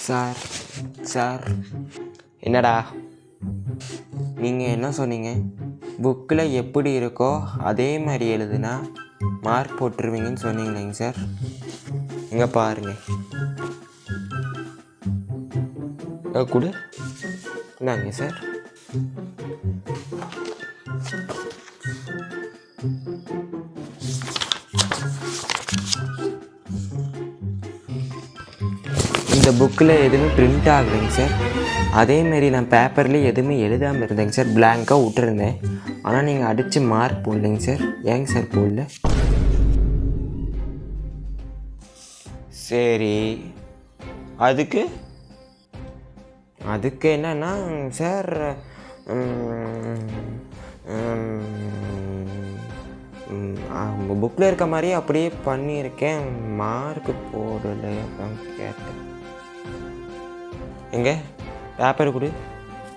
Sir sir என்னடா நீங்கள் என்ன சொன்னீங்க? புக்கில் எப்படி இருக்கோ அதே மாதிரி எழுதுனா மார்க் போட்டுருவீங்கன்னு சொன்னீங்களேங்க சார். இங்கே பாருங்க, கொடு, இந்தாங்க சார். இந்த புக்கில் எதுவுமே பிரிண்ட் ஆகலைங்க சார். அதேமாரி நான் பேப்பர்லேயே எதுவுமே எழுதாமல் இருந்தேங்க சார், பிளாங்காக விட்டுருந்தேன். ஆனால் நீங்கள் அடித்து மார்க் போடலைங்க சார். ஏங்க சார் போடல? சரி, அதுக்கு என்னன்னா சார், புக்கில் இருக்க மாதிரியே அப்படியே பண்ணியிருக்கேன், மார்க்கு போடலை தான் கேட்டேன். எங்கே பேப்பர் கொடு,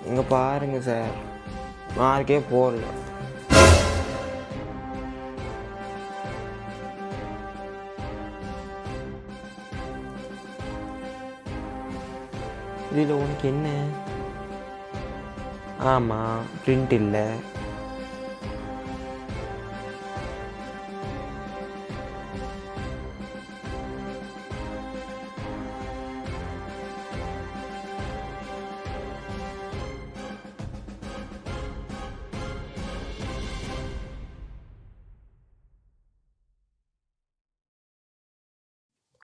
இங்கே பாருங்கள் சார், மார்க்கே போடல. இதில் உனக்கு என்ன? ஆமாம், பிரிண்ட் இல்லை.